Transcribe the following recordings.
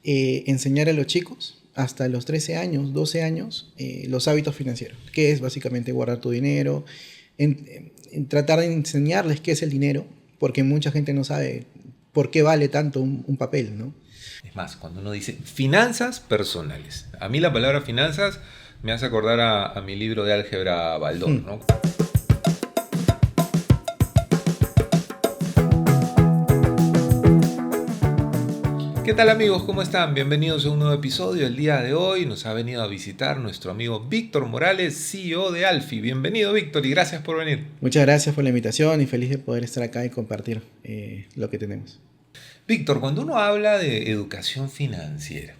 enseñar a los chicos hasta los 13 años, 12 años, los hábitos financieros, que es básicamente guardar tu dinero, en tratar de enseñarles qué es el dinero, porque mucha gente no sabe por qué vale tanto un papel, ¿no? Es más, cuando uno dice finanzas personales, a mí la palabra finanzas me hace acordar a mi libro de álgebra Baldor, ¿no? ¿Qué tal amigos? ¿Cómo están? Bienvenidos a un nuevo episodio. El día de hoy nos ha venido a visitar nuestro amigo Víctor Morales, CEO de Alfy. Bienvenido Víctor y gracias por venir. Muchas gracias por la invitación y feliz de poder estar acá y compartir lo que tenemos. Víctor, cuando uno habla de educación financiera,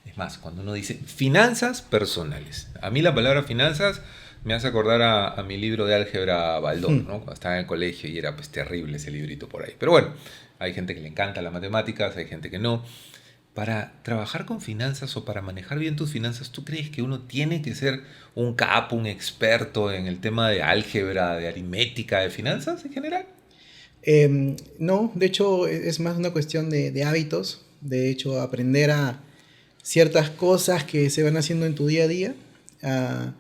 es más, cuando uno dice finanzas personales, a mí la palabra finanzas me hace acordar a mi libro de álgebra Baldor, ¿no? Cuando estaba en el colegio y era pues terrible ese librito por ahí. Pero bueno, hay gente que le encanta las matemáticas, hay gente que no. Para trabajar con finanzas o para manejar bien tus finanzas, ¿tú crees que uno tiene que ser un capo, un experto en el tema de álgebra, de aritmética, de finanzas en general? No, de hecho es más una cuestión de hábitos, de hecho aprender a ciertas cosas que se van haciendo en tu día a día, a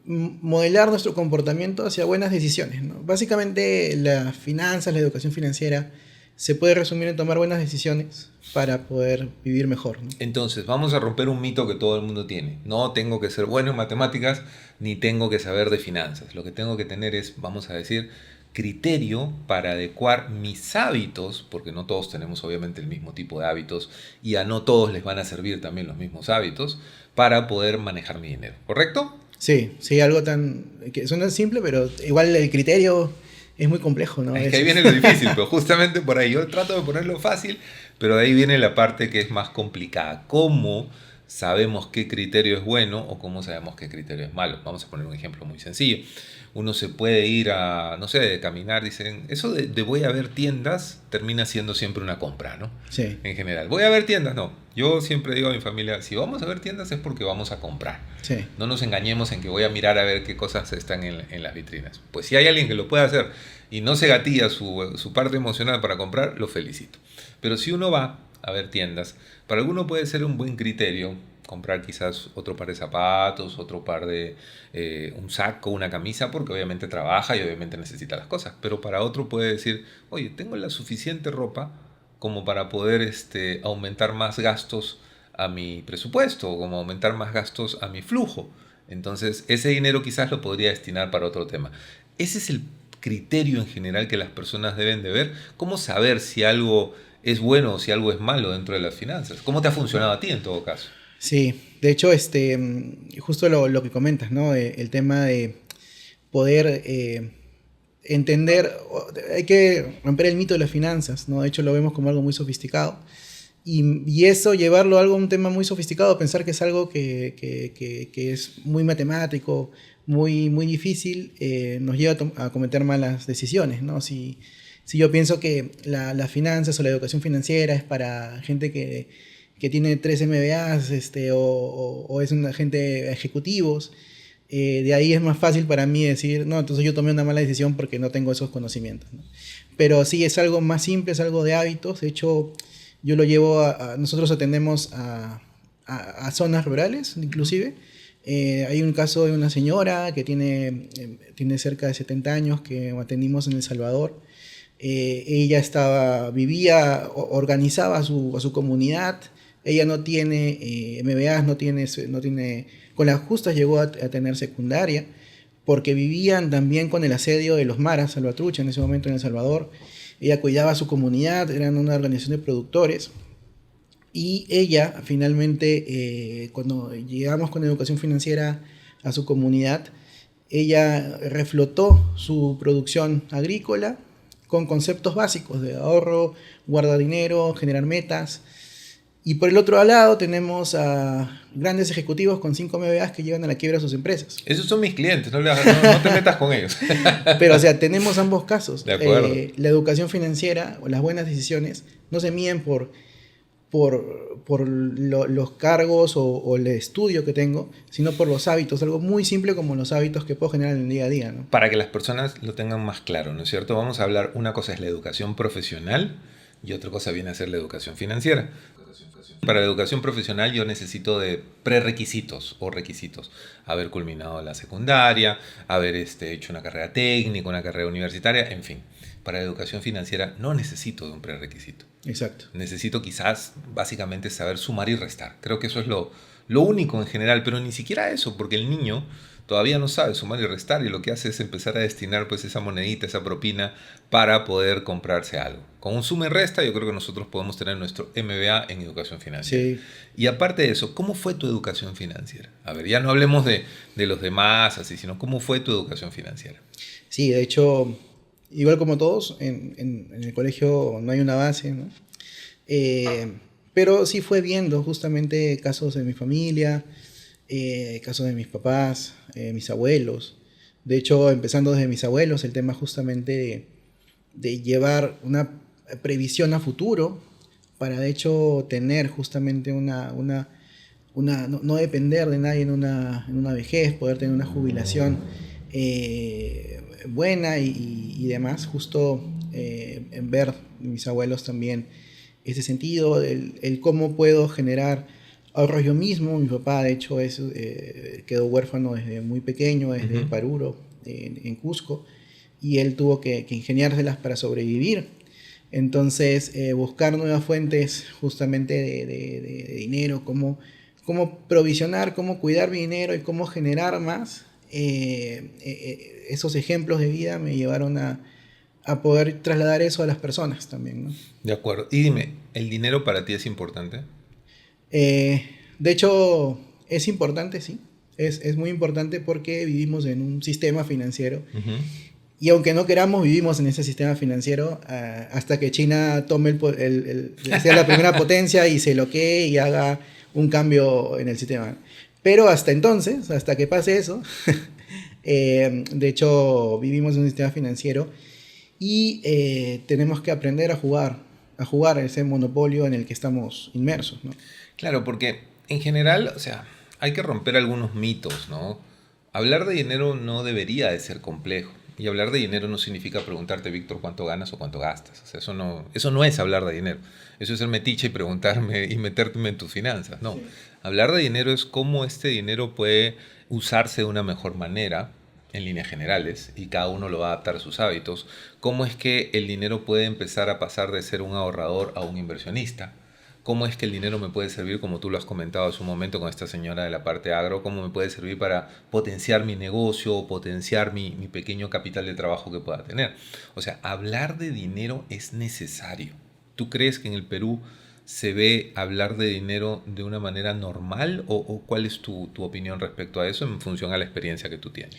modelar nuestro comportamiento hacia buenas decisiones, ¿no? Básicamente las finanzas, la educación financiera se puede resumir en tomar buenas decisiones para poder vivir mejor, ¿no? Entonces, vamos a romper un mito que todo el mundo tiene. No tengo que ser bueno en matemáticas, ni tengo que saber de finanzas. Lo que tengo que tener es, vamos a decir, criterio para adecuar mis hábitos, porque no todos tenemos obviamente el mismo tipo de hábitos y a no todos les van a servir también los mismos hábitos, para poder manejar mi dinero, ¿correcto? Sí, algo tan que suena simple, pero igual el criterio es muy complejo, ¿no? Es que ahí viene lo difícil, pero justamente por ahí yo trato de ponerlo fácil, pero de ahí viene la parte que es más complicada. ¿Cómo sabemos qué criterio es bueno o cómo sabemos qué criterio es malo? Vamos a poner un ejemplo muy sencillo. Uno se puede ir a, no sé, de caminar, dicen, eso de voy a ver tiendas termina siendo siempre una compra, ¿no? Sí, En general. Voy a ver tiendas, no. Yo siempre digo a mi familia, si vamos a ver tiendas es porque vamos a comprar. sí. No nos engañemos en que voy a mirar a ver qué cosas están en las vitrinas. Pues si hay alguien que lo puede hacer y no se gatilla su parte emocional para comprar, lo felicito. Pero si uno va a ver tiendas, para alguno puede ser un buen criterio comprar quizás otro par de zapatos, otro par de un saco, una camisa, porque obviamente trabaja y obviamente necesita las cosas. Pero para otro puede decir, oye, tengo la suficiente ropa como para poder aumentar más gastos a mi presupuesto, o como aumentar más gastos a mi flujo. Entonces, ese dinero quizás lo podría destinar para otro tema. Ese es el criterio en general que las personas deben de ver. ¿Cómo saber si algo es bueno o si algo es malo dentro de las finanzas? ¿Cómo te ha funcionado a ti en todo caso? Sí, de hecho, justo lo que comentas, ¿no? El tema de poder entender, hay que romper el mito de las finanzas, ¿no? De hecho, lo vemos como algo muy sofisticado. Y eso, llevarlo a algo, un tema muy sofisticado, pensar que es algo que es muy matemático, muy difícil, nos lleva a cometer malas decisiones, ¿no? Si yo pienso que las finanzas o la educación financiera es para gente que tiene 3 MBAs o es una gente ejecutivos, de ahí es más fácil para mí decir, no, entonces yo tomé una mala decisión porque no tengo esos conocimientos, ¿no? Pero sí, es algo más simple, es algo de hábitos. De hecho, yo lo llevo nosotros atendemos a zonas rurales, inclusive. Hay un caso de una señora que tiene cerca de 70 años que atendimos en El Salvador. Ella organizaba a su comunidad. Ella no tiene MBAs, no tiene, con las justas llegó a tener secundaria, porque vivían también con el asedio de los maras, salvatrucha, en ese momento en El Salvador. Ella cuidaba a su comunidad, eran una organización de productores. Y ella, finalmente, cuando llegamos con educación financiera a su comunidad, ella reflotó su producción agrícola con conceptos básicos de ahorro, guardar dinero, generar metas. Y por el otro lado tenemos a grandes ejecutivos con 5 MBAs que llevan a la quiebra a sus empresas. Esos son mis clientes, no te metas con ellos. Pero, o sea, tenemos ambos casos. De acuerdo. La educación financiera o las buenas decisiones no se miden por los cargos o el estudio que tengo, sino por los hábitos, algo muy simple como los hábitos que puedo generar en el día a día, ¿no? Para que las personas lo tengan más claro, ¿no es cierto? Vamos a hablar, una cosa es la educación profesional y otra cosa viene a ser la educación financiera. Para la educación profesional yo necesito de prerequisitos o requisitos. Haber culminado la secundaria, haber hecho una carrera técnica, una carrera universitaria, en fin. Para la educación financiera no necesito de un prerequisito. Exacto. Necesito quizás básicamente saber sumar y restar. Creo que eso es lo único en general, pero ni siquiera eso, porque el niño todavía no sabe sumar y restar y lo que hace es empezar a destinar pues esa monedita, esa propina para poder comprarse algo. Con un suma y resta yo creo que nosotros podemos tener nuestro MBA en educación financiera. Sí. Y aparte de eso, ¿cómo fue tu educación financiera? A ver, ya no hablemos de los demás, así, sino ¿cómo fue tu educación financiera? Sí, de hecho, igual como todos, en el colegio no hay una base, ¿no? Pero sí fue viendo justamente casos de mi familia, casos de mis papás, mis abuelos. De hecho, empezando desde mis abuelos, el tema justamente de llevar una previsión a futuro para de hecho tener justamente no depender de nadie en una vejez, poder tener una jubilación buena y demás, justo en ver mis abuelos también ese sentido, el cómo puedo generar ahorros yo mismo. Mi papá de hecho quedó huérfano desde muy pequeño, desde Paruro, en Cusco, y él tuvo que ingeniárselas para sobrevivir. Entonces, buscar nuevas fuentes justamente de dinero, cómo provisionar, cómo cuidar mi dinero y cómo generar más. Esos ejemplos de vida me llevaron a poder trasladar eso a las personas también, ¿no? De acuerdo. Y dime, ¿el dinero para ti es importante? De hecho, es importante, sí. Es muy importante porque vivimos en un sistema financiero. Y aunque no queramos, vivimos en ese sistema financiero hasta que China tome sea la primera potencia y se bloquee y haga un cambio en el sistema. Pero hasta entonces, hasta que pase eso, de hecho, vivimos en un sistema financiero y tenemos que aprender a jugar ese monopolio en el que estamos inmersos, ¿no? Claro, porque en general, o sea, hay que romper algunos mitos, ¿no? Hablar de dinero no debería de ser complejo. Y hablar de dinero no significa preguntarte, Víctor, cuánto ganas o cuánto gastas. O sea, eso no es hablar de dinero. Eso es ser metiche y preguntarme y meterme en tus finanzas. No. Sí. Hablar de dinero es cómo este dinero puede usarse de una mejor manera, en líneas generales, y cada uno lo va a adaptar a sus hábitos. Cómo es que el dinero puede empezar a pasar de ser un ahorrador a un inversionista. Cómo es que el dinero me puede servir, como tú lo has comentado hace un momento con esta señora de la parte agro, cómo me puede servir para potenciar mi negocio o potenciar mi pequeño capital de trabajo que pueda tener. O sea, hablar de dinero es necesario. ¿Tú crees que en el Perú se ve hablar de dinero de una manera normal o cuál es tu opinión respecto a eso en función a la experiencia que tú tienes?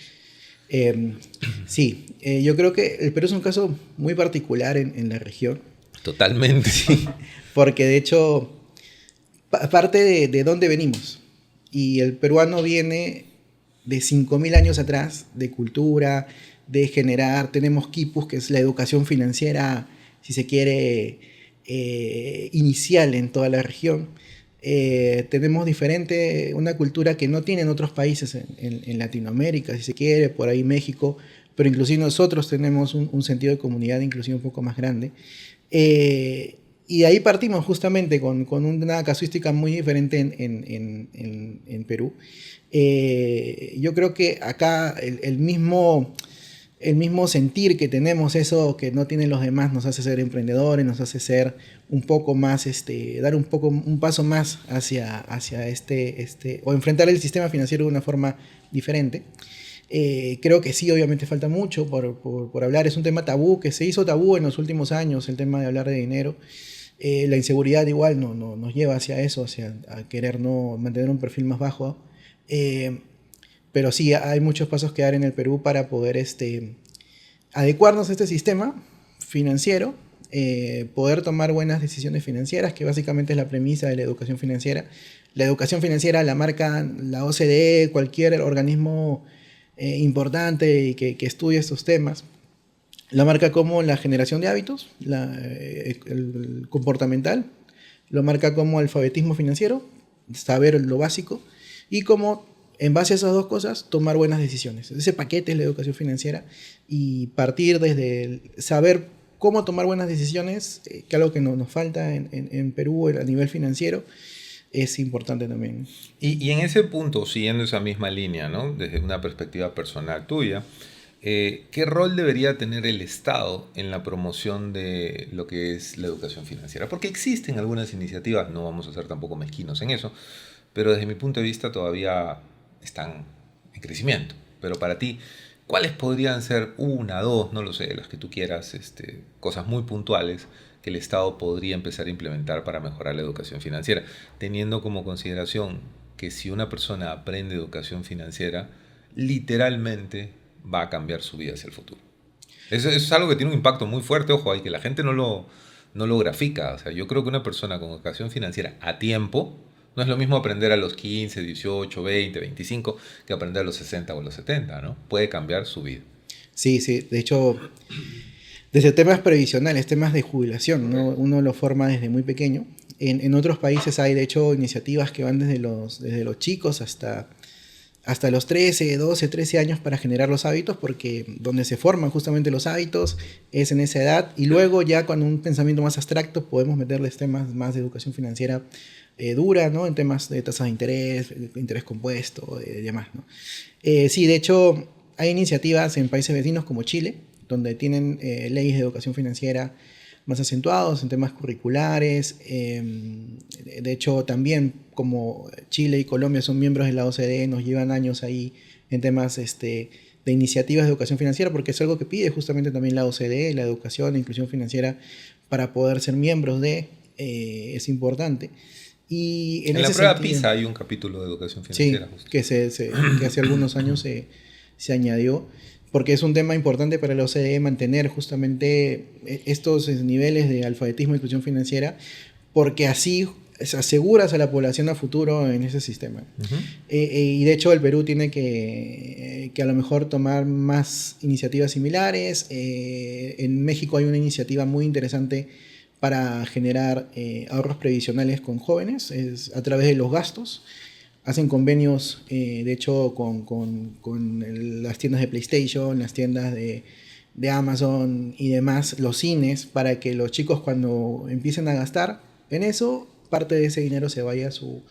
Sí, yo creo que el Perú es un caso muy particular en la región. Totalmente, sí. Porque de hecho, parte de dónde venimos. Y el peruano viene de 5.000 años atrás, de cultura, de generar. Tenemos quipus, que es la educación financiera, si se quiere, inicial en toda la región. Tenemos una cultura que no tienen otros países en Latinoamérica, si se quiere, por ahí México, pero inclusive nosotros tenemos un sentido de comunidad inclusive un poco más grande. Y de ahí partimos justamente con una casuística muy diferente en Perú. Yo creo que acá el mismo sentir que tenemos, eso que no tienen los demás, nos hace ser emprendedores, nos hace ser un poco más, dar un paso más hacia o enfrentar el sistema financiero de una forma diferente. Creo que sí, obviamente falta mucho por hablar. Es un tema tabú, que se hizo tabú en los últimos años, el tema de hablar de dinero. La inseguridad igual nos lleva hacia eso, a querer mantener un perfil más bajo. Pero sí, hay muchos pasos que dar en el Perú para poder adecuarnos a este sistema financiero, poder tomar buenas decisiones financieras, que básicamente es la premisa de la educación financiera. La educación financiera la marca la OCDE, cualquier organismo importante y que estudie estos temas. La marca como la generación de hábitos, el comportamental, lo marca como alfabetismo financiero, saber lo básico, y como en base a esas dos cosas tomar buenas decisiones. Ese paquete es la educación financiera, y partir desde saber cómo tomar buenas decisiones, que es algo que nos falta en Perú a nivel financiero, es importante también. Y en ese punto, siguiendo esa misma línea, ¿no? Desde una perspectiva personal tuya, ¿qué rol debería tener el Estado en la promoción de lo que es la educación financiera? Porque existen algunas iniciativas, no vamos a ser tampoco mezquinos en eso, pero desde mi punto de vista todavía están en crecimiento. Pero para ti, ¿cuáles podrían ser una, dos, no lo sé, las que tú quieras, cosas muy puntuales que el Estado podría empezar a implementar para mejorar la educación financiera, teniendo como consideración que si una persona aprende educación financiera, literalmente va a cambiar su vida hacia el futuro? Eso es algo que tiene un impacto muy fuerte, ojo, y que la gente no lo grafica. O sea, yo creo que una persona con educación financiera a tiempo no es lo mismo aprender a los 15, 18, 20, 25 que aprender a los 60 o a los 70, ¿no? Puede cambiar su vida. Sí, sí, de hecho, desde temas previsionales, temas de jubilación, ¿no? Uno lo forma desde muy pequeño. En otros países hay, de hecho, iniciativas que van desde los chicos hasta los 13, 12, 13 años para generar los hábitos, porque donde se forman justamente los hábitos es en esa edad, y luego ya con un pensamiento más abstracto podemos meterles temas más de educación financiera dura, ¿no? En temas de tasas de interés compuesto, y demás, ¿no? Sí, de hecho, hay iniciativas en países vecinos como Chile, donde tienen leyes de educación financiera más acentuados en temas curriculares. De hecho, también como Chile y Colombia son miembros de la OCDE, nos llevan años ahí en temas de iniciativas de educación financiera, porque es algo que pide justamente también la OCDE, la educación e inclusión financiera, para poder ser miembros es importante. Y en En la ese prueba sentido, PISA hay un capítulo de educación sí, financiera, justo. que hace algunos años se añadió, porque es un tema importante para la OCDE mantener justamente estos niveles de alfabetismo e inclusión financiera, porque así aseguras a la población a futuro en ese sistema. Ujú. Y de hecho el Perú tiene que a lo mejor tomar más iniciativas similares. En México hay una iniciativa muy interesante para generar ahorros previsionales con jóvenes, es a través de los gastos. Hacen convenios, de hecho, con las tiendas de PlayStation, las tiendas de Amazon y demás, los cines, para que los chicos cuando empiecen a gastar en eso, parte de ese dinero se vaya a su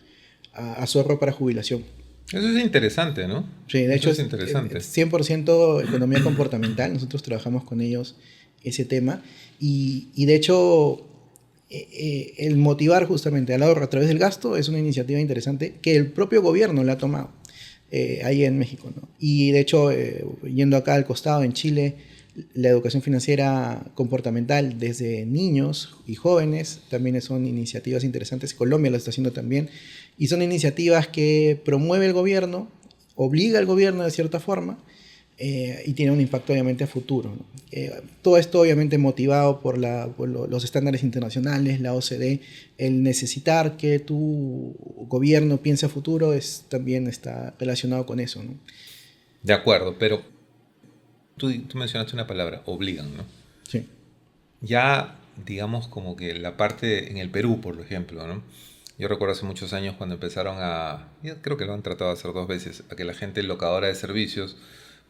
ahorro para jubilación. Eso es interesante, ¿no? Sí, de Eso hecho es es interesante. 100% economía comportamental, nosotros trabajamos con ellos ese tema y de hecho el motivar justamente al ahorro a través del gasto es una iniciativa interesante que el propio gobierno la ha tomado ahí en México, ¿no? Y de hecho, yendo acá al costado, en Chile, la educación financiera comportamental desde niños y jóvenes también son iniciativas interesantes. Colombia lo está haciendo también. Y son iniciativas que promueve el gobierno, obliga al gobierno de cierta forma, y tiene un impacto obviamente a futuro, ¿no? Todo esto obviamente motivado por los estándares internacionales, la OCDE, el necesitar que tu gobierno piense a futuro también está relacionado con eso, ¿no? De acuerdo, pero tú mencionaste una palabra, obligan, ¿no? Sí. Ya, digamos, como que la parte en el Perú, por ejemplo, ¿no? Yo recuerdo hace muchos años cuando empezaron yo creo que lo han tratado de hacer dos veces, a que la gente locadora de servicios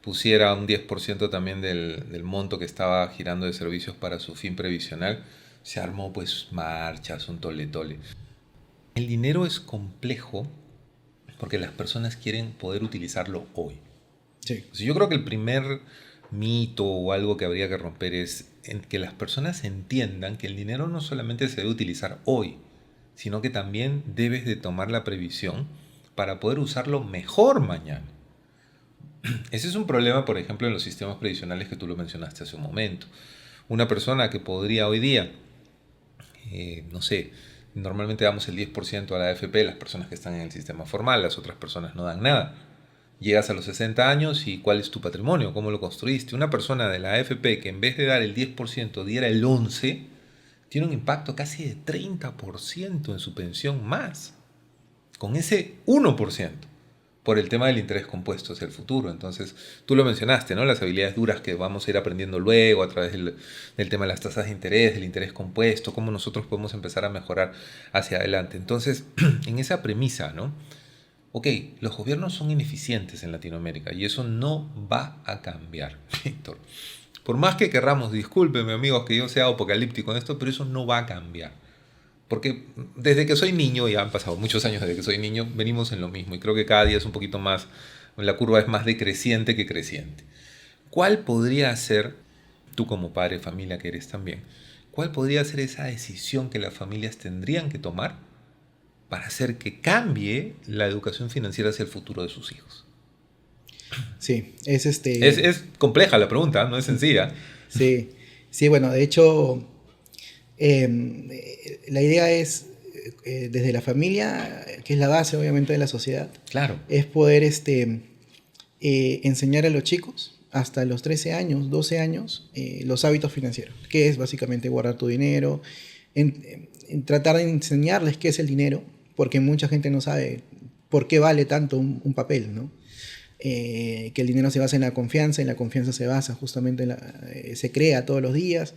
pusiera un 10% también del monto que estaba girando de servicios para su fin previsional. Se armó pues marchas, un tole tole. El dinero es complejo porque las personas quieren poder utilizarlo hoy. Sí. O sea, yo creo que el primer mito o algo que habría que romper es en que las personas entiendan que el dinero no solamente se debe utilizar hoy, sino que también debes de tomar la previsión para poder usarlo mejor mañana. Ese es un problema, por ejemplo, en los sistemas previsionales que tú lo mencionaste hace un momento. Una persona que podría hoy día, no sé, normalmente damos el 10% a la AFP, las personas que están en el sistema formal, las otras personas no dan nada. Llegas a los 60 años y ¿cuál es tu patrimonio? ¿Cómo lo construiste? Una persona de la AFP que en vez de dar el 10% diera el 11%, tiene un impacto casi de 30% en su pensión más. Con ese 1% por el tema del interés compuesto hacia el futuro. Entonces, tú lo mencionaste, ¿no? Las habilidades duras que vamos a ir aprendiendo luego a través del tema de las tasas de interés, del interés compuesto, cómo nosotros podemos empezar a mejorar hacia adelante. Entonces, en esa premisa, ¿no? Ok, los gobiernos son ineficientes en Latinoamérica y eso no va a cambiar, Víctor. Por más que querramos, discúlpenme amigos que yo sea apocalíptico en esto, pero eso no va a cambiar. Porque desde que soy niño, ya han pasado muchos años desde que soy niño, venimos en lo mismo y creo que cada día es un poquito más, la curva es más decreciente que creciente. ¿Cuál podría ser, tú como padre de familia que eres también, cuál podría ser esa decisión que las familias tendrían que tomar para hacer que cambie la educación financiera hacia el futuro de sus hijos? Sí, Es compleja la pregunta, no es sencilla. Sí, sí, bueno, de hecho, la idea es, desde la familia, que es la base obviamente de la sociedad, Claro. es poder enseñar a los chicos hasta los 13 años, 12 años, los hábitos financieros, que es básicamente guardar tu dinero, en tratar de enseñarles qué es el dinero, porque mucha gente no sabe por qué vale tanto un papel, ¿no? Que el dinero se basa en la confianza, y la confianza se basa justamente se crea todos los días,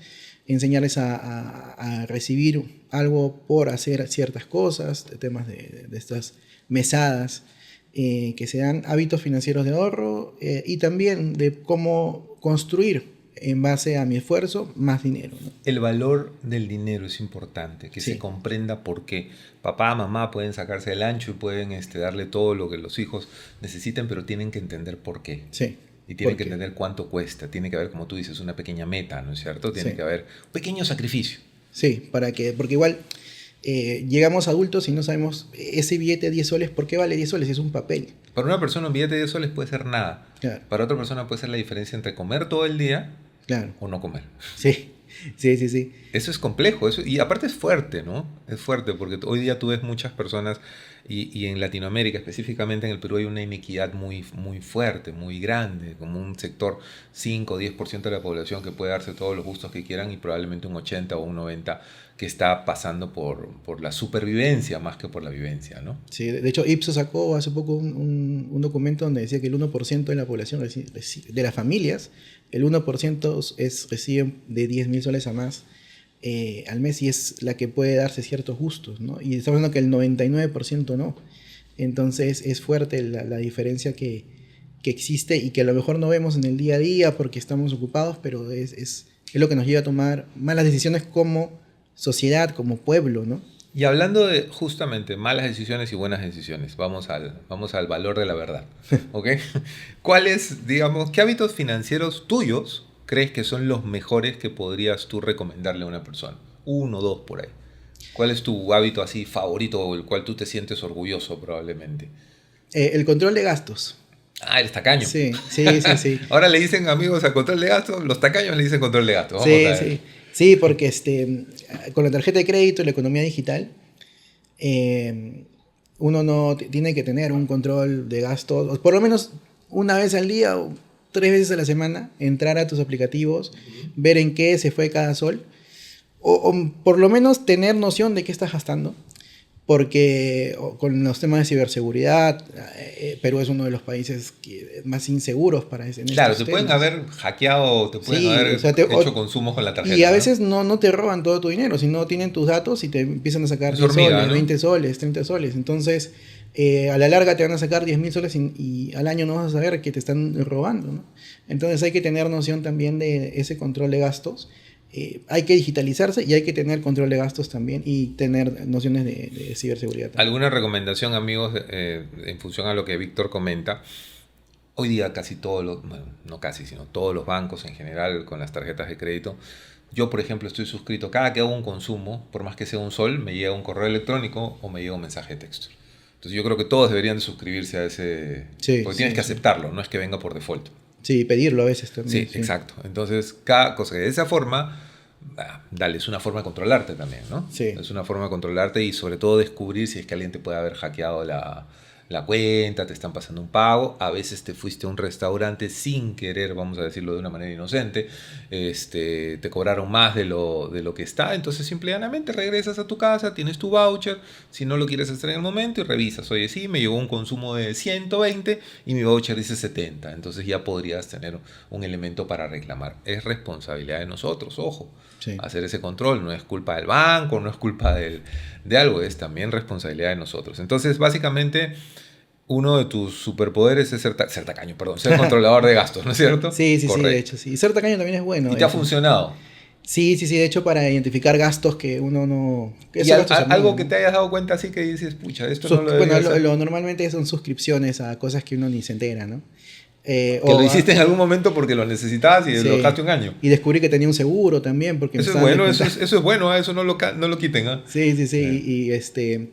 enseñarles a recibir algo por hacer ciertas cosas, temas de estas mesadas, que se dan hábitos financieros de ahorro, y también de cómo construir en base a mi esfuerzo más dinero, ¿no? El valor del dinero es importante, que Sí. se comprenda por qué papá, mamá pueden sacarse el ancho y pueden darle todo lo que los hijos necesiten, pero tienen que entender por qué. Sí. Y tienen que Porque, entender cuánto cuesta. Tiene que haber, como tú dices, una pequeña meta, ¿no es cierto? Tiene sí. que haber un pequeño sacrificio. Sí, porque igual llegamos adultos y no sabemos ese billete de 10 soles, ¿por qué vale 10 soles? Es un papel. Para una persona un billete de 10 soles puede ser nada. Claro, Para otra persona puede ser la diferencia entre comer todo el día claro. o no comer. Sí, sí, sí, sí. Eso es complejo, y aparte es fuerte, ¿no? Es fuerte porque hoy día tú ves muchas personas y en Latinoamérica, específicamente en el Perú, hay una inequidad muy, muy fuerte, muy grande, como un sector 5 o 10% de la población que puede darse todos los gustos que quieran y probablemente un 80 o un 90 que está pasando por la supervivencia más que por la vivencia, ¿no? Sí, de hecho, Ipsos sacó hace poco un documento donde decía que el 1% de la población, de las familias, el 1% reciben de 10.000 soles a más al mes, y es la que puede darse ciertos gustos, ¿no? Y estamos hablando que el 99% no. Entonces es fuerte la diferencia que existe y que a lo mejor no vemos en el día a día porque estamos ocupados, pero es lo que nos lleva a tomar malas decisiones como sociedad, como pueblo, ¿no? Y hablando de justamente malas decisiones y buenas decisiones, vamos al valor de la verdad, ¿ok? ¿Cuáles, digamos, qué hábitos financieros tuyos crees que son los mejores que podrías tú recomendarle a una persona? Uno o dos por ahí. ¿Cuál es tu hábito así favorito o el cual tú te sientes orgulloso probablemente? El control de gastos. Ah, eres tacaño. Sí, sí, sí, sí. Ahora le dicen amigos a control de gastos, los tacaños le dicen control de gastos. Vamos Sí, a ver. sí. Sí, porque con la tarjeta de crédito y la economía digital, uno no tiene que tener un control de gastos, o por lo menos una vez al día o 3 veces a la semana, entrar a tus aplicativos, ver en qué se fue cada sol, o por lo menos tener noción de qué estás gastando, porque con los temas de ciberseguridad, Perú es uno de los países más inseguros para en Claro, estos te pueden temas. haber hackeado, te pueden Sí, haber o sea, hecho consumos con la tarjeta. Y a ¿no? veces no te roban todo tu dinero, sino tienen tus datos y te empiezan a sacar Es 10 hormiga, soles, ¿no? 20 soles, 30 soles. Entonces, a la larga te van a sacar 10.000 soles y al año no vas a saber que te están robando, ¿no? Entonces hay que tener noción también de ese control de gastos. Hay que digitalizarse y hay que tener control de gastos también y tener nociones de ciberseguridad también. ¿Alguna recomendación, amigos, en función a lo que Víctor comenta? Hoy día casi todos los, bueno, no casi, sino todos los bancos en general con las tarjetas de crédito. Yo, por ejemplo, estoy suscrito. Cada que hago un consumo, por más que sea un sol, me llega un correo electrónico o me llega un mensaje de texto. Entonces yo creo que todos deberían de suscribirse a ese... Sí, porque sí, tienes que sí. aceptarlo, no es que venga por default. Sí, pedirlo a veces también. Sí, exacto. Entonces, cada cosa de esa forma, dale, es una forma de controlarte también, ¿no? Sí. Es una forma de controlarte y sobre todo descubrir si es que alguien te puede haber hackeado la cuenta, te están pasando un pago, a veces te fuiste a un restaurante sin querer, vamos a decirlo de una manera inocente, te cobraron más de lo que está, entonces simplemente regresas a tu casa, tienes tu voucher, si no lo quieres hacer en el momento y revisas, oye, sí, me llegó un consumo de 120 y mi voucher dice 70, entonces ya podrías tener un elemento para reclamar. Es responsabilidad de nosotros, ojo, Sí. hacer ese control, no es culpa del banco, no es culpa de algo, es también responsabilidad de nosotros. Entonces, básicamente, uno de tus superpoderes es ser tacaño, perdón, ser controlador de gastos, ¿no es cierto? Sí, sí, sí, de Correcto. hecho, sí. Y ser tacaño también es bueno. ¿Y te ha eso. funcionado? Sí, sí, sí, de hecho para identificar gastos que uno no... Y Esos gastos son algo mínimos, que ¿no? te hayas dado cuenta así que dices, pucha, esto no lo Bueno, debería hacer. normalmente son suscripciones a cosas que uno ni se entera, ¿no? Que lo hiciste en algún momento porque lo necesitabas y lo Sí. dejaste un año. Y descubrí que tenía un seguro también porque me Eso es estaban bueno, descontando. eso es bueno, eso no no lo quiten. ¿Ah? Sí, sí, sí.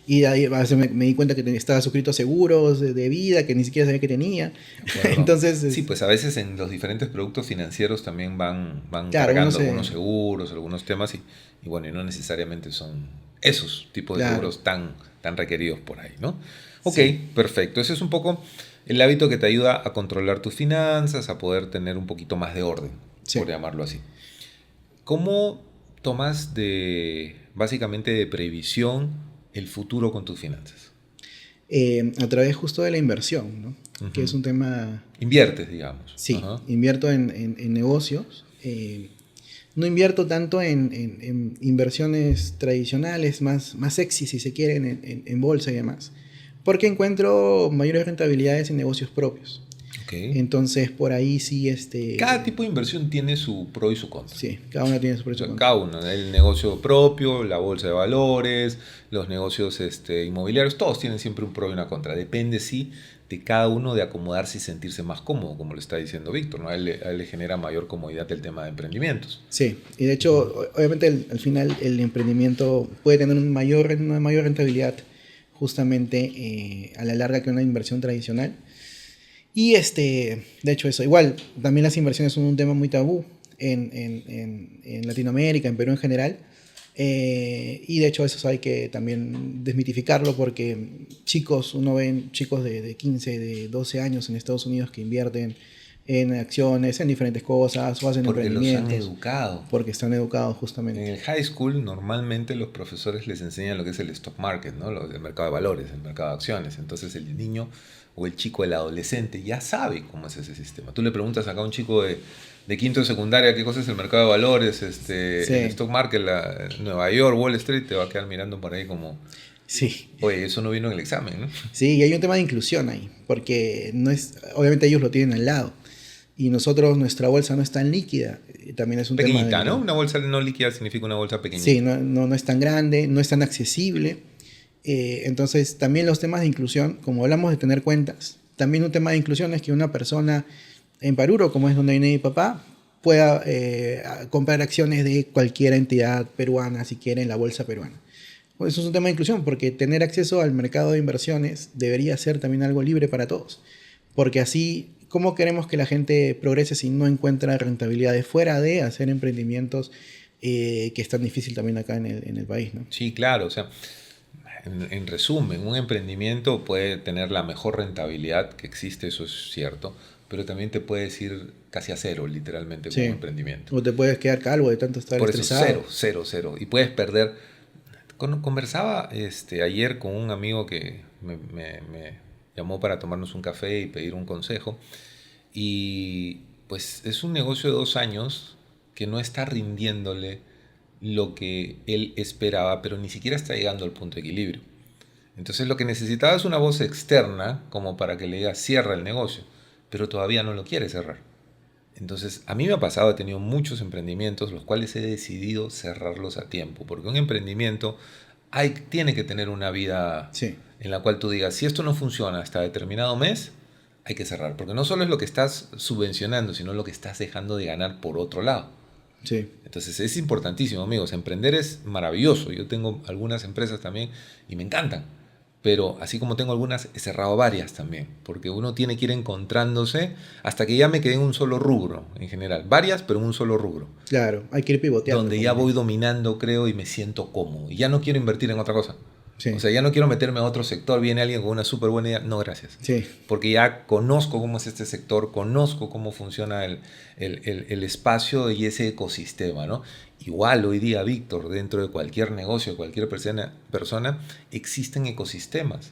Y de ahí a veces me di cuenta que estaba suscrito a seguros de vida que ni siquiera sabía que tenía. De acuerdo. Entonces, Sí, pues a veces en los diferentes productos financieros también van claro, uno cargando algunos se... seguros, algunos temas y bueno, y no necesariamente son esos tipos de Claro, seguros tan requeridos por ahí, ¿no? Ok, sí. perfecto. Ese es un poco el hábito que te ayuda a controlar tus finanzas, a poder tener un poquito más de orden, Sí. por llamarlo así. ¿Cómo tomas básicamente de previsión el futuro con tus finanzas? A través justo de la inversión, ¿no? Que es Ujú. un tema... Inviertes, digamos. Sí, Ajá. invierto en negocios. No invierto tanto en inversiones tradicionales, más sexy si se quieren, en bolsa y demás, porque encuentro mayores rentabilidades en negocios propios. Ok. Entonces, por ahí sí, Cada tipo de inversión tiene su pro y su contra. sí, cada una tiene su O precio y sea, contra. cada uno, el negocio propio, la bolsa de valores, los negocios inmobiliarios, todos tienen siempre un pro y una contra. Depende, sí, de cada uno de acomodarse y sentirse más cómodo, como lo está diciendo Víctor, ¿no? A él le genera mayor comodidad el tema de emprendimientos. Sí, y de hecho, obviamente al final el emprendimiento puede tener una mayor rentabilidad justamente a la larga que una inversión tradicional. Y de hecho eso, igual, también las inversiones son un tema muy tabú en Latinoamérica, en Perú en general. Y de hecho eso hay que también desmitificarlo porque uno ve chicos de 15, de 12 años en Estados Unidos que invierten en acciones, en diferentes cosas, o hacen Porque los han emprendimientos, educado. porque están educados En justamente. el high school normalmente los profesores les enseñan lo que es el stock market, ¿no? El mercado de valores, el mercado de acciones. Entonces el niño o el chico, el adolescente, ya sabe cómo es ese sistema. Tú le preguntas acá a un chico de quinto de secundaria qué cosa es el mercado de valores, el Sí, stock market, Nueva York, Wall Street, te va a quedar mirando por ahí como, sí. oye, eso no vino en el examen, ¿no? Sí, y hay un tema de inclusión ahí, porque no es, obviamente ellos lo tienen al lado. Y nosotros, nuestra bolsa no es tan líquida. También es un tema Pequeñita, ¿no? de... Una bolsa no líquida significa una bolsa Sí, pequeñita. no es tan grande, no es tan accesible. Entonces, también los temas de inclusión, como hablamos de tener cuentas, también un tema de inclusión es que una persona en Paruro, como es donde viene mi papá, pueda comprar acciones de cualquier entidad peruana, si quiere, en la bolsa peruana. Pues eso es un tema de inclusión, porque tener acceso al mercado de inversiones debería ser también algo libre para todos. Porque así, ¿cómo queremos que la gente progrese si no encuentra rentabilidades fuera de hacer emprendimientos que es tan difícil también acá en el país, ¿no? Sí, claro, o sea, en resumen, un emprendimiento puede tener la mejor rentabilidad que existe, eso es cierto, pero también te puedes ir casi a cero, literalmente, con un Sí. emprendimiento. O te puedes quedar calvo de tanto estar Por eso, estresado. cero, cero, cero. Y puedes perder. Conversaba ayer con un amigo que me llamó para tomarnos un café y pedir un consejo. Y pues es un negocio de 2 años que no está rindiéndole lo que él esperaba, pero ni siquiera está llegando al punto de equilibrio. Entonces lo que necesitaba es una voz externa como para que le diga cierra el negocio, pero todavía no lo quiere cerrar. Entonces, a mí me ha pasado, he tenido muchos emprendimientos, los cuales he decidido cerrarlos a tiempo, porque un emprendimiento tiene que tener una vida Sí, en la cual tú digas, si esto no funciona hasta determinado mes, hay que cerrar, porque no solo es lo que estás subvencionando, sino lo que estás dejando de ganar por otro lado. sí, Entonces es importantísimo, amigos. Emprender es maravilloso. Yo tengo algunas empresas también y me encantan. Pero así como tengo algunas, he cerrado varias también. Porque uno tiene que ir encontrándose hasta que ya me quedé en un solo rubro en general. Varias, pero en un solo rubro. claro, hay que ir pivoteando, Donde ya como voy dices. dominando, creo, y me siento cómodo. Y ya no quiero invertir en otra cosa. O Sí, sea, ya no quiero meterme a otro sector. Viene alguien con una súper buena idea. No, gracias. sí, Porque ya conozco cómo es este sector, conozco cómo funciona el espacio y ese ecosistema, ¿no? Igual hoy día, Víctor, dentro de cualquier negocio, cualquier persona, existen ecosistemas.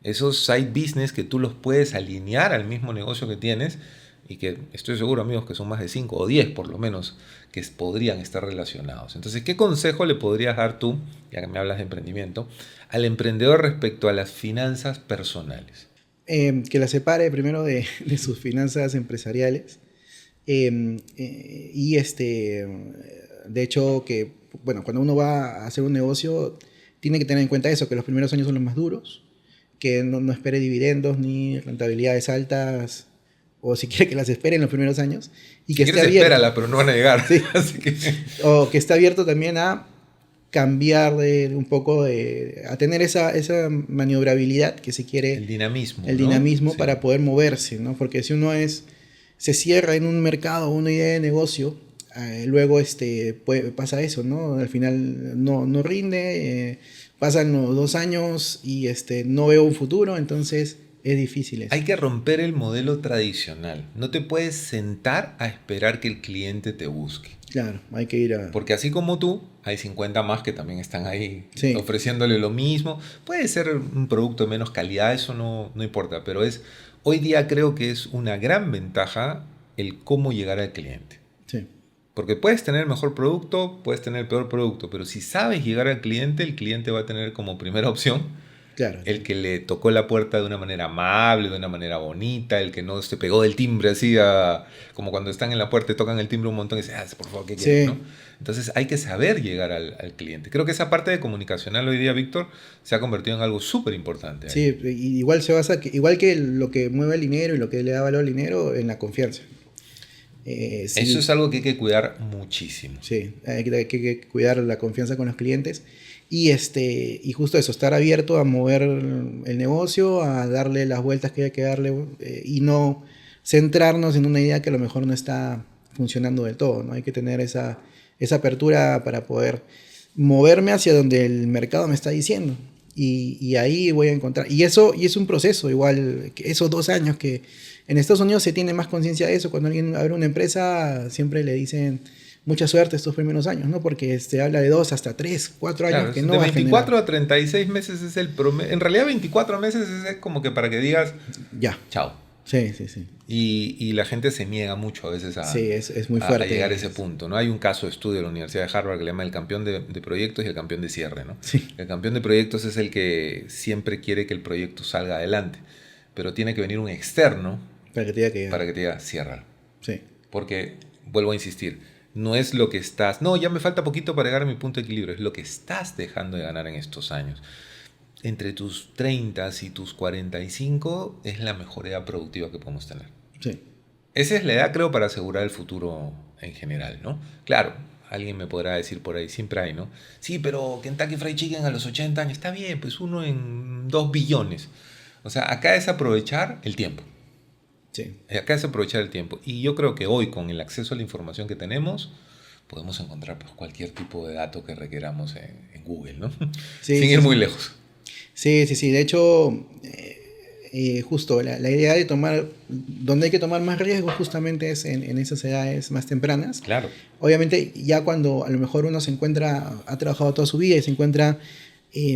Esos side business que tú los puedes alinear al mismo negocio que tienes y que estoy seguro, amigos, que son más de 5 o 10 por lo menos que podrían estar relacionados. Entonces, ¿qué consejo le podrías dar tú, ya que me hablas de emprendimiento, al emprendedor respecto a las finanzas personales? que la separe primero de sus finanzas empresariales Y de hecho, que, bueno, cuando uno va a hacer un negocio, tiene que tener en cuenta eso, que los primeros años son los más duros, que no espere dividendos ni rentabilidades altas, o si quiere que las espere en los primeros años, y Si que esté quieres, abierto. espérala, pero no van a llegar. Sí. Así que... O que esté abierto también a cambiar un poco, a tener esa maniobrabilidad que se quiere, El dinamismo. el ¿no? dinamismo Sí. para poder moverse, ¿no? Porque si uno se cierra en un mercado, una idea de negocio, luego pasa eso, ¿no? Al final no rinde, pasan los 2 años y no veo un futuro, entonces es difícil eso. Hay que romper el modelo tradicional. No te puedes sentar a esperar que el cliente te busque. Claro, hay que ir a... Porque así como tú, hay 50 más que también están ahí Sí. ofreciéndole lo mismo. Puede ser un producto de menos calidad, eso no importa, pero hoy día creo que es una gran ventaja el cómo llegar al cliente. Sí. Porque puedes tener el mejor producto, puedes tener el peor producto, pero si sabes llegar al cliente, el cliente va a tener como primera opción Claro. el que le tocó la puerta de una manera amable, de una manera bonita, el que no se pegó del timbre así, como cuando están en la puerta y tocan el timbre un montón y dicen, por favor, ¿qué quieres? Sí. ¿No? Entonces hay que saber llegar al cliente. Creo que esa parte de comunicacional hoy día, Víctor, se ha convertido en algo súper importante. Sí, igual se basa, igual que lo que mueve el dinero y lo que le da valor al dinero, en la confianza. Sí, eso es algo que hay que cuidar muchísimo. Sí, hay que cuidar la confianza con los clientes y justo eso, estar abierto a mover el negocio, a darle las vueltas que hay que darle y no centrarnos en una idea que a lo mejor no está funcionando del todo, ¿no? Hay que tener esa apertura para poder moverme hacia donde el mercado me está diciendo y ahí voy a encontrar, y es un proceso, igual que esos 2 años que en Estados Unidos se tiene más conciencia de eso. Cuando alguien abre una empresa, siempre le dicen mucha suerte estos primeros años, ¿no? Porque habla de 2 hasta 3, 4 años Claro, que de no va a 24 generar. a 36 meses es el promedio. En realidad 24 meses es como que para que digas, Ya. chao. Sí. Y la gente se niega mucho a veces Sí, es muy fuerte. a llegar a ese punto, ¿no? Hay un caso de estudio de la Universidad de Harvard que le llama el campeón de proyectos y el campeón de cierre, ¿no? Sí. El campeón de proyectos es el que siempre quiere que el proyecto salga adelante, pero tiene que venir un externo Para que te diga que... para que te diga, ciérralo. Sí. Porque, vuelvo a insistir, no es lo que estás... No, ya me falta poquito para llegar a mi punto de equilibrio, es lo que estás dejando de ganar en estos años. Entre tus 30 y tus 45 es la mejor edad productiva que podemos tener. Sí. Esa es la edad, creo, para asegurar el futuro en general, ¿no? Claro, alguien me podrá decir por ahí, siempre hay, ¿no? Sí, pero Kentucky Fried Chicken a los 80 años, está bien, pues uno en 2 billones. O sea, acá es aprovechar el tiempo. Sí. Acá es aprovechar el tiempo. Y yo creo que hoy, con el acceso a la información que tenemos, podemos encontrar pues, cualquier tipo de dato que requeramos en Google, ¿no? Sí, Sin ir muy lejos. Sí. De hecho, justo la idea de donde hay que tomar más riesgos justamente es en esas edades más tempranas. Claro. Obviamente, ya cuando a lo mejor uno ha trabajado toda su vida y se encuentra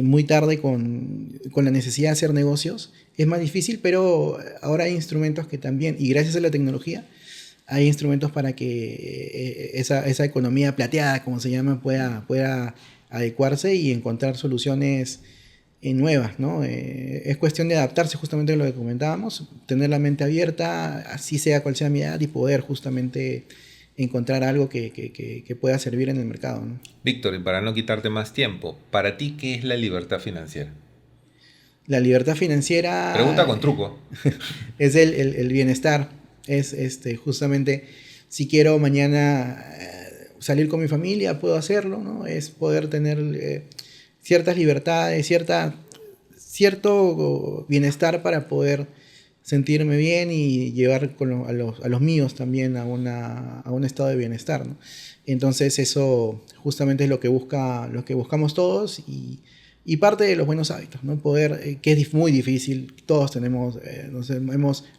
muy tarde con la necesidad de hacer negocios, es más difícil, pero ahora hay instrumentos que también, y gracias a la tecnología, hay instrumentos para que esa economía plateada, como se llama, pueda adecuarse y encontrar soluciones nuevas, ¿no? Es cuestión de adaptarse justamente a lo que comentábamos, tener la mente abierta, así sea cual sea mi edad, y poder justamente encontrar algo que pueda servir en el mercado, ¿no? Víctor, y para no quitarte más tiempo, ¿para ti qué es la libertad financiera? La libertad financiera... Pregunta con truco. Es el bienestar, es justamente si quiero mañana salir con mi familia, puedo hacerlo, ¿no? Es poder tener ciertas libertades, cierto bienestar para poder sentirme bien y llevar a los míos también a un estado de bienestar, ¿no? Entonces eso justamente es lo que buscamos todos y parte de los buenos hábitos, ¿no? Poder, que es muy difícil, todos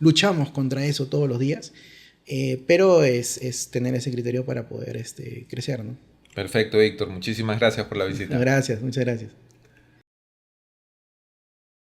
luchamos contra eso todos los días, pero es tener ese criterio para poder crecer, ¿no? Perfecto, Víctor. Muchísimas gracias por la visita. Gracias, muchas gracias.